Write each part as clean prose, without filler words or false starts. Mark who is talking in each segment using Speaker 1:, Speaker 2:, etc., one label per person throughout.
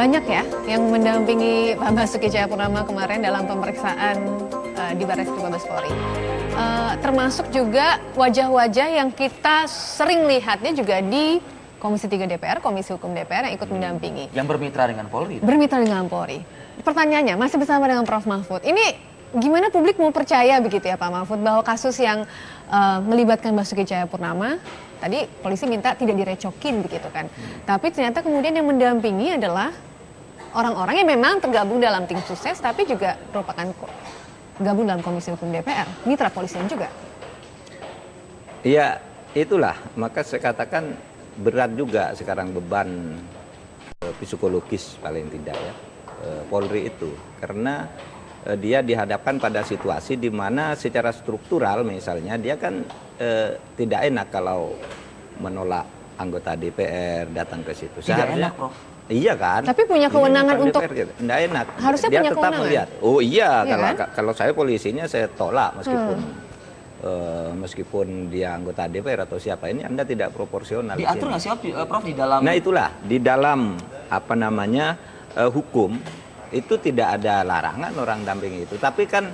Speaker 1: Banyak ya yang mendampingi Pak Basuki Cahayapurnama kemarin dalam pemeriksaan di Barreskrim Mabes Polri. Termasuk juga wajah-wajah yang kita sering lihatnya juga di Komisi 3 DPR, Komisi Hukum DPR yang ikut mendampingi.
Speaker 2: Yang bermitra dengan Polri.
Speaker 1: Bermitra dengan Polri. Pertanyaannya, masih bersama dengan Prof. Mahfud. Ini gimana publik mau percaya begitu ya Pak Mahfud, bahwa kasus yang melibatkan Basuki Cahayapurnama, tadi polisi minta tidak direcokin begitu kan. Tapi ternyata kemudian yang mendampingi adalah orang-orang yang memang tergabung dalam tim sukses, tapi juga merupakan gabung dalam Komisi Hukum DPR, mitra polisian juga.
Speaker 3: Iya, itulah. Maka saya katakan berat juga sekarang beban psikologis paling tidak ya Polri itu. Karena dia dihadapkan pada situasi di mana secara struktural misalnya dia kan tidak enak kalau menolak anggota DPR datang ke situ.
Speaker 2: Tidak enak, Prof.
Speaker 3: Iya kan?
Speaker 1: Tapi punya kewenangan untuk
Speaker 3: DPR, gitu. Nggak enak.
Speaker 1: Harusnya
Speaker 3: dia
Speaker 1: punya
Speaker 3: tetap
Speaker 1: kewenangan.
Speaker 3: melihat. Oh iya,
Speaker 1: Iya
Speaker 3: kalau saya polisinya saya tolak meskipun dia anggota DPR atau siapa, ini Anda tidak proporsional.
Speaker 2: Diatur nggak sih, Prof, di dalam?
Speaker 3: Nah itulah, di dalam apa namanya hukum itu tidak ada larangan orang dampingi itu. Tapi kan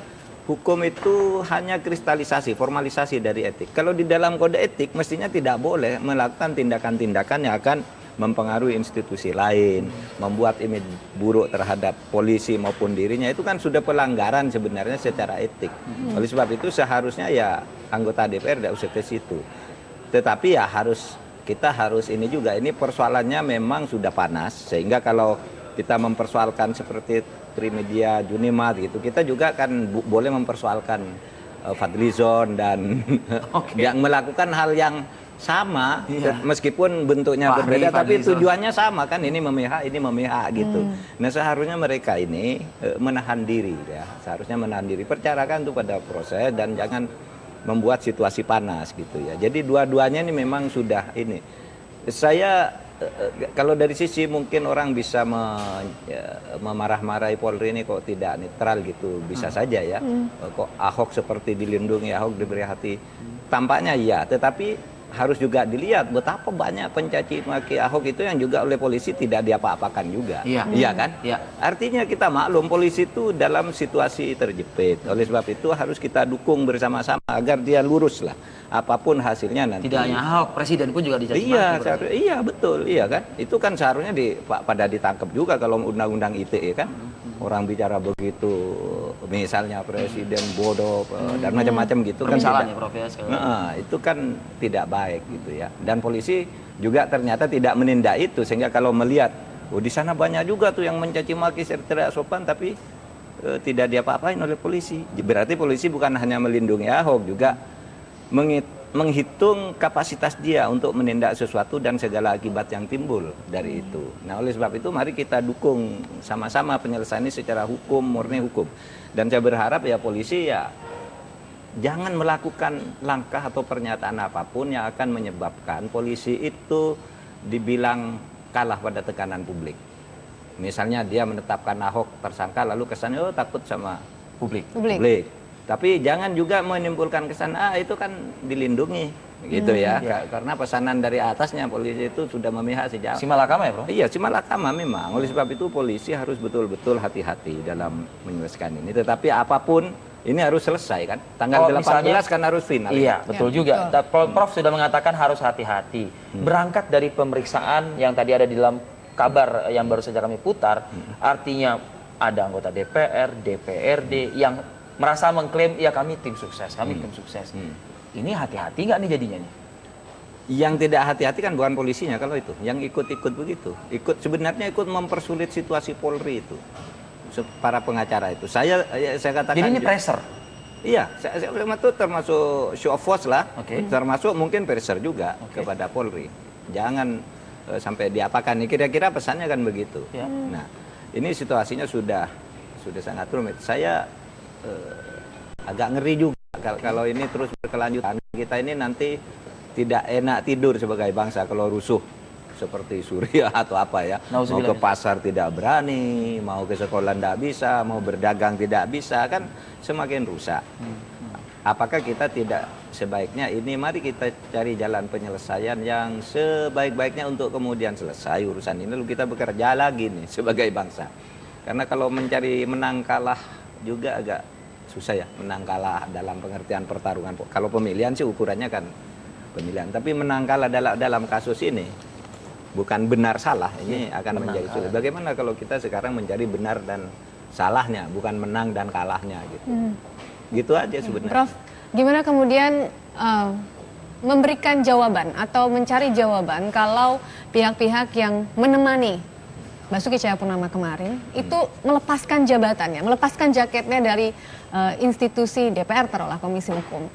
Speaker 3: hukum itu hanya kristalisasi, formalisasi dari etik. Kalau di dalam kode etik mestinya tidak boleh melakukan tindakan-tindakan yang akan mempengaruhi institusi lain, membuat image buruk terhadap polisi maupun dirinya. Itu kan sudah pelanggaran sebenarnya secara etik. Oleh sebab itu seharusnya ya anggota DPR tidak usah ke situ. Tetapi ya kita harus ini juga, ini persoalannya memang sudah panas, sehingga kalau kita mempersoalkan seperti Trimedia Junimat gitu, kita juga kan boleh mempersoalkan Fadlizon dan yang melakukan hal yang sama, meskipun bentuknya berbeda, tapi tujuannya sama kan, ini memihak gitu. Nah seharusnya mereka ini menahan diri ya, seharusnya menahan diri, percarakan itu pada proses dan jangan membuat situasi panas gitu ya. Jadi dua-duanya ini memang sudah ini. Saya kalau dari sisi mungkin orang bisa memarah-marahi Polri ini kok tidak netral gitu, bisa saja ya. Kok Ahok seperti dilindungi, Ahok diberi hati, tampaknya iya, tetapi harus juga dilihat betapa banyak pencaci maki Ahok itu yang juga oleh polisi tidak diapa-apakan juga. Iya kan? Iya. Artinya kita maklum polisi itu dalam situasi terjepit. Oleh sebab itu harus kita dukung bersama-sama agar dia lurus lah. Apapun hasilnya nanti.
Speaker 2: Tidak hanya Ahok, presiden pun juga dicaci
Speaker 3: maki. Iya betul, iya kan? Itu kan seharusnya pada ditangkap juga kalau undang-undang ITE kan. Orang bicara begitu, misalnya presiden bodoh dan macam-macam gitu kan.
Speaker 2: Misalnya Prof ya,
Speaker 3: itu kan tidak baik gitu ya. Dan polisi juga ternyata tidak menindak itu, sehingga kalau melihat di sana banyak juga tuh yang mencaci maki secara sopan tapi tidak diapa-apain oleh polisi. Berarti polisi bukan hanya melindungi Ahok, juga menghitung kapasitas dia untuk menindak sesuatu dan segala akibat yang timbul dari itu. Nah oleh sebab itu mari kita dukung sama-sama penyelesaian ini secara hukum, murni hukum. Dan saya berharap ya polisi ya jangan melakukan langkah atau pernyataan apapun yang akan menyebabkan polisi itu dibilang kalah pada tekanan publik. Misalnya dia menetapkan Ahok tersangka lalu kesannya takut sama publik. Tapi jangan juga menimbulkan kesan itu kan dilindungi gitu ya. Karena pesanan dari atasnya polisi itu sudah memihak sejak
Speaker 2: Simalakama ya, Bro?
Speaker 3: Iya, Simalakama memang. Oleh sebab itu polisi harus betul-betul hati-hati dalam menyelesaikan ini. Tetapi apapun ini harus selesai kan. Tanggal 18 kan harus final.
Speaker 2: Iya, betul juga. Prof sudah mengatakan harus hati-hati. Berangkat dari pemeriksaan yang tadi ada di dalam kabar yang baru saja kami putar, artinya ada anggota DPR, DPRD yang merasa mengklaim ya kami tim sukses, tim sukses. Ini hati-hati nggak nih jadinya nih?
Speaker 3: Yang tidak hati-hati kan bukan polisinya kalau itu, yang ikut-ikut begitu, sebenarnya ikut mempersulit situasi Polri itu, para pengacara itu. Saya katakan.
Speaker 2: Jadi ini pressure.
Speaker 3: Iya, saya itu termasuk show of force lah, termasuk mungkin pressure juga kepada Polri. Jangan sampai diapakan. Kira-kira pesannya kan begitu. Nah, ini situasinya sudah sangat rumit. Saya agak ngeri juga kalau ini terus berkelanjutan. Kita ini nanti tidak enak tidur sebagai bangsa kalau rusuh seperti Suriah atau apa ya. Mau ke pasar tidak berani, mau ke sekolah tidak bisa, mau berdagang tidak bisa, kan semakin rusak. apakah kita tidak sebaiknya ini mari kita cari jalan penyelesaian yang sebaik-baiknya untuk kemudian selesai urusan ini, lalu kita bekerja lagi nih sebagai bangsa. Karena kalau mencari menang kalah juga agak susah ya, menang kalah dalam pengertian pertarungan. Kalau pemilihan sih ukurannya kan pemilihan, tapi menang kalah dalam kasus ini bukan benar salah, ini akan menjadi sulit. Bagaimana kalau kita sekarang mencari benar dan salahnya, bukan menang dan kalahnya gitu. Gitu aja sebenarnya.
Speaker 1: Prof, gimana kemudian memberikan jawaban atau mencari jawaban kalau pihak-pihak yang menemani Basuki Cahayapurnama kemarin itu melepaskan jabatannya, melepaskan jaketnya dari institusi DPR, taruhlah Komisi Hukum.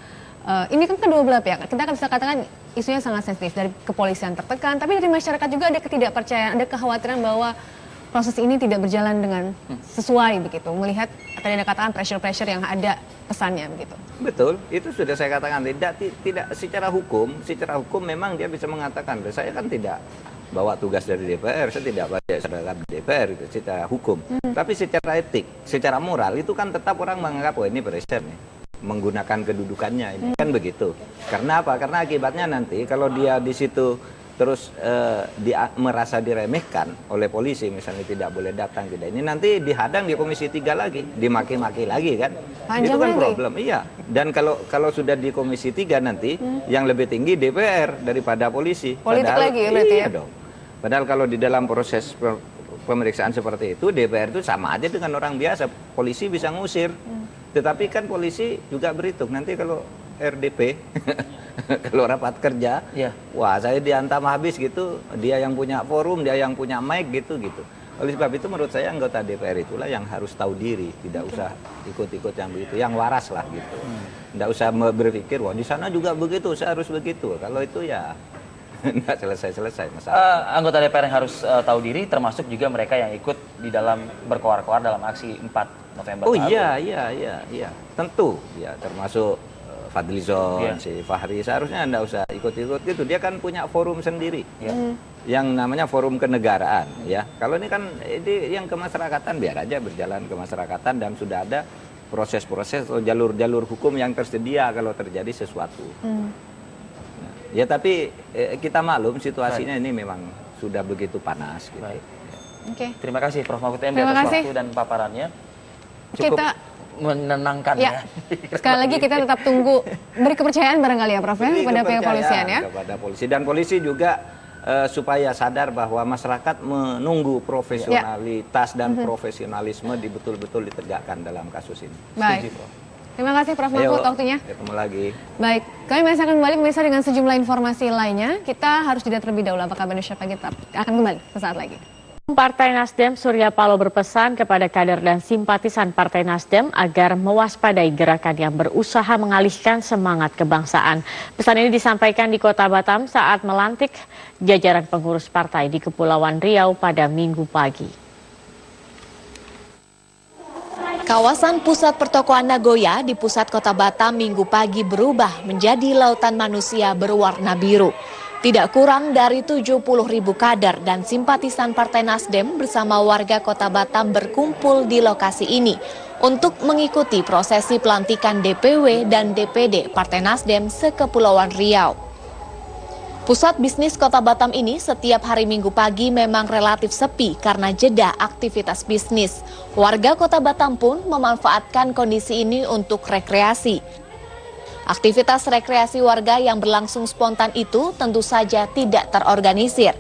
Speaker 1: Ini kan kedua belah pihak, kita kan bisa katakan isunya sangat sensitif, dari kepolisian tertekan, tapi dari masyarakat juga ada ketidakpercayaan, ada kekhawatiran bahwa proses ini tidak berjalan dengan sesuai begitu, melihat tadi Anda katakan pressure-pressure yang ada pesannya begitu. Betul,
Speaker 3: itu sudah saya katakan, tidak secara hukum memang dia bisa mengatakan, saya kan tidak bawa tugas dari DPR, saya tidak baca seragam DPR itu secara hukum. Tapi secara etik, secara moral itu kan tetap orang menganggap, oh ini pressure nih, menggunakan kedudukannya ini kan begitu. Karena apa? Karena akibatnya nanti kalau dia di situ terus merasa diremehkan oleh polisi, misalnya tidak boleh datang, tidak ini, nanti dihadang di Komisi 3 lagi, dimaki-maki lagi kan.
Speaker 1: Panjang
Speaker 3: itu kan
Speaker 1: lagi.
Speaker 3: problem. Iya. Dan kalau sudah di Komisi 3 nanti yang lebih tinggi DPR daripada polisi.
Speaker 1: Politik
Speaker 3: Padahal,
Speaker 1: lagi ya berarti
Speaker 3: iya
Speaker 1: ya.
Speaker 3: Dong. Padahal kalau di dalam proses pemeriksaan seperti itu DPR itu sama aja dengan orang biasa, polisi bisa ngusir. Tetapi kan polisi juga berhitung nanti kalau RDP kalau rapat kerja, wah saya dihantam habis gitu, dia yang punya forum, dia yang punya mic gitu. Oleh sebab itu menurut saya anggota DPR itulah yang harus tahu diri, tidak usah ikut-ikut yang begitu, yang waras lah gitu. Tidak usah berpikir, wah di sana juga begitu, saya harus begitu. Kalau itu ya nggak selesai masalah.
Speaker 2: Anggota DPR yang harus tahu diri, termasuk juga mereka yang ikut di dalam berkoar-koar dalam aksi 4 November.
Speaker 3: Oh iya, tentu, ya termasuk Fadlizon, si Fahri, seharusnya Anda usah ikut-ikut gitu. Dia kan punya forum sendiri, yang namanya forum kenegaraan, ya. Kalau ini kan ini yang kemasyarakatan, biar aja berjalan kemasyarakatan dan sudah ada proses-proses atau jalur-jalur hukum yang tersedia kalau terjadi sesuatu. Nah, ya tapi kita maklum situasinya ini memang sudah begitu panas. Gitu.
Speaker 1: Oke.
Speaker 2: Terima kasih Prof. Mahfud MD atas waktu dan paparannya. Cukup
Speaker 1: kita
Speaker 2: menenangkan ya.
Speaker 1: Sekali lagi kita tetap tunggu, beri kepercayaan barangkali ya Prof ya kepada pihak kepolisian ya.
Speaker 3: Kepada polisi, dan polisi juga supaya sadar bahwa masyarakat menunggu profesionalitas dan profesionalisme betul-betul ditegakkan dalam kasus ini.
Speaker 1: Baik. Terima kasih Prof. Mahfud waktunya.
Speaker 3: Ketemu lagi.
Speaker 1: Baik, kami masih akan kembali pemirsa dengan sejumlah informasi lainnya. Kita harus jeda terlebih dahulu. Apakah Indonesia Pagi tetap akan kembali sesaat lagi.
Speaker 4: Partai Nasdem Surya Paloh berpesan kepada kader dan simpatisan Partai Nasdem agar mewaspadai gerakan yang berusaha mengalihkan semangat kebangsaan. Pesan ini disampaikan di Kota Batam saat melantik jajaran pengurus partai di Kepulauan Riau pada Minggu pagi.
Speaker 5: Kawasan pusat pertokoan Nagoya di pusat Kota Batam Minggu pagi berubah menjadi lautan manusia berwarna biru. Tidak kurang dari 70.000 kader dan simpatisan Partai Nasdem bersama warga Kota Batam berkumpul di lokasi ini untuk mengikuti prosesi pelantikan DPW dan DPD Partai Nasdem se-Kepulauan Riau. Pusat bisnis Kota Batam ini setiap hari Minggu pagi memang relatif sepi karena jeda aktivitas bisnis. Warga Kota Batam pun memanfaatkan kondisi ini untuk rekreasi. Aktivitas rekreasi warga yang berlangsung spontan itu tentu saja tidak terorganisir.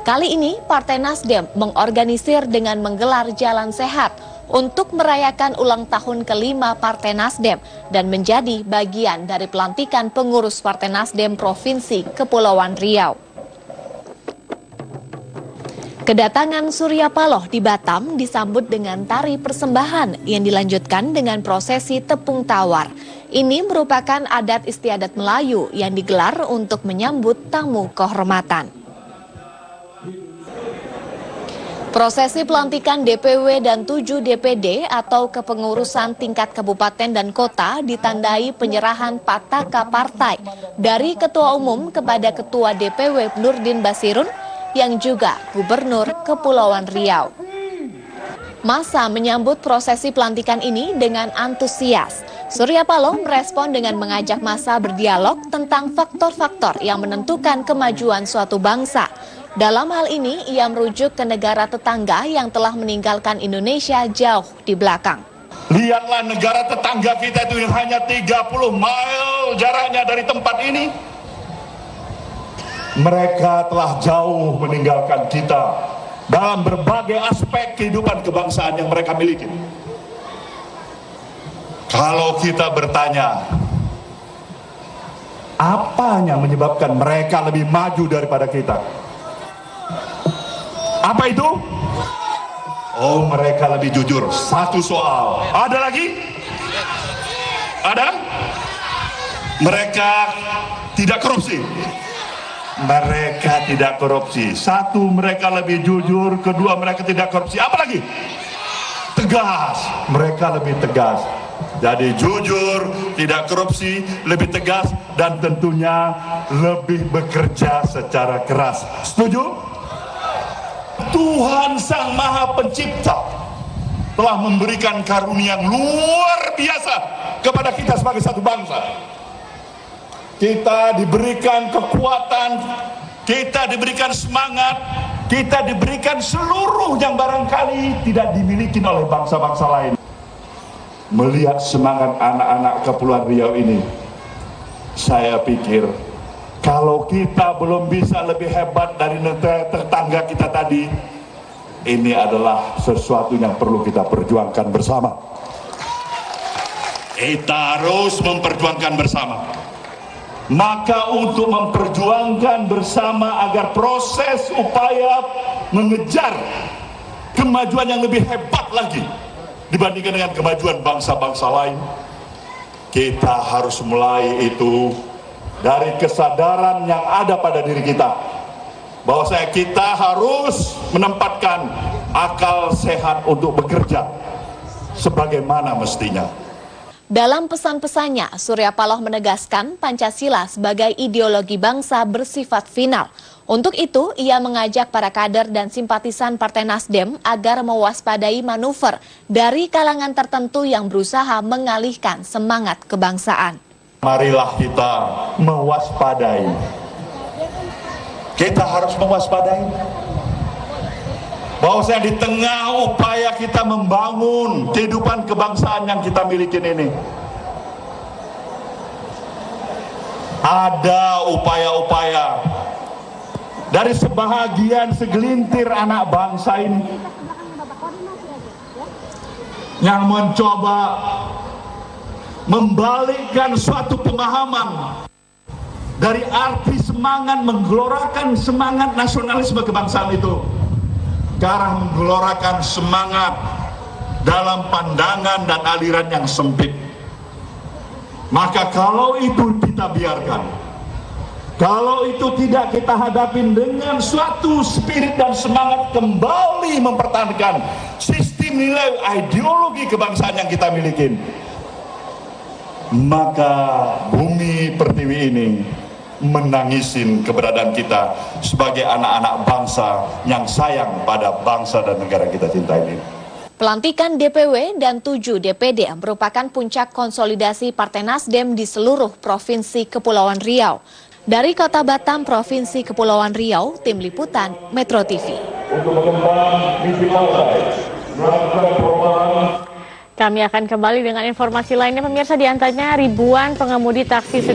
Speaker 5: Kali ini Partai Nasdem mengorganisir dengan menggelar jalan sehat untuk merayakan ulang tahun ke-5 Partai Nasdem dan menjadi bagian dari pelantikan pengurus Partai Nasdem Provinsi Kepulauan Riau. Kedatangan Surya Paloh di Batam disambut dengan tari persembahan yang dilanjutkan dengan prosesi tepung tawar. Ini merupakan adat istiadat Melayu yang digelar untuk menyambut tamu kehormatan. Prosesi pelantikan DPW dan 7 DPD atau kepengurusan tingkat kabupaten dan kota ditandai penyerahan pataka partai dari Ketua Umum kepada Ketua DPW Nurdin Basirun yang juga Gubernur Kepulauan Riau. Massa menyambut prosesi pelantikan ini dengan antusias. Surya Paloh merespon dengan mengajak massa berdialog tentang faktor-faktor yang menentukan kemajuan suatu bangsa. Dalam hal ini, ia merujuk ke negara tetangga yang telah meninggalkan Indonesia jauh di belakang.
Speaker 6: Lihatlah negara tetangga kita itu yang hanya 30 mil jaraknya dari tempat ini. Mereka telah jauh meninggalkan kita dalam berbagai aspek kehidupan kebangsaan yang mereka miliki. Kalau kita bertanya, apa yang menyebabkan mereka lebih maju daripada kita? Apa itu? Oh, mereka lebih jujur. Satu soal. Ada lagi? Ada? Mereka tidak korupsi. Mereka tidak korupsi. Satu, mereka lebih jujur. Kedua, mereka tidak korupsi. Apa lagi? Tegas. Mereka lebih tegas. Jadi jujur, tidak korupsi, lebih tegas, dan tentunya lebih bekerja secara keras. Setuju? Tuhan Sang Maha Pencipta telah memberikan karunia yang luar biasa kepada kita sebagai satu bangsa. Kita diberikan kekuatan, kita diberikan semangat, kita diberikan seluruh yang barangkali tidak dimiliki oleh bangsa-bangsa lain. Melihat semangat anak-anak Kepulauan Riau ini, saya pikir kalau kita belum bisa lebih hebat dari negara tetangga kita tadi, ini adalah sesuatu yang perlu kita perjuangkan bersama. Kita harus memperjuangkan bersama. Maka untuk memperjuangkan bersama agar proses upaya mengejar kemajuan yang lebih hebat lagi dibandingkan dengan kemajuan bangsa-bangsa lain, kita harus mulai itu dari kesadaran yang ada pada diri kita, bahwa kita harus menempatkan akal sehat untuk bekerja sebagaimana mestinya.
Speaker 5: Dalam pesan-pesannya, Surya Paloh menegaskan Pancasila sebagai ideologi bangsa bersifat final. Untuk itu, ia mengajak para kader dan simpatisan Partai Nasdem agar mewaspadai manuver dari kalangan tertentu yang berusaha mengalihkan semangat kebangsaan.
Speaker 6: Marilah kita mewaspadai. Kita harus mewaspadai. Bahwasanya di tengah upaya kita membangun kehidupan kebangsaan yang kita miliki ini, ada upaya-upaya dari segelintir anak bangsa ini yang mencoba membalikkan suatu pemahaman dari arti semangat menggelorakan semangat nasionalisme kebangsaan itu ke arah menggelorakan semangat dalam pandangan dan aliran yang sempit. Maka kalau itu kita biarkan, kalau itu tidak kita hadapin dengan suatu spirit dan semangat kembali mempertahankan sistem nilai ideologi kebangsaan yang kita miliki, maka bumi pertiwi ini menangisin keberadaan kita sebagai anak-anak bangsa yang sayang pada bangsa dan negara kita cintai ini.
Speaker 5: Pelantikan DPW dan 7 DPD merupakan puncak konsolidasi Partai Nasdem di seluruh Provinsi Kepulauan Riau. Dari Kota Batam, Provinsi Kepulauan Riau, Tim Liputan Metro TV.
Speaker 6: Untuk mengembang misi partai, melakukan perubahan.
Speaker 4: Kami akan kembali dengan informasi lainnya pemirsa, di antaranya ribuan pengemudi taksi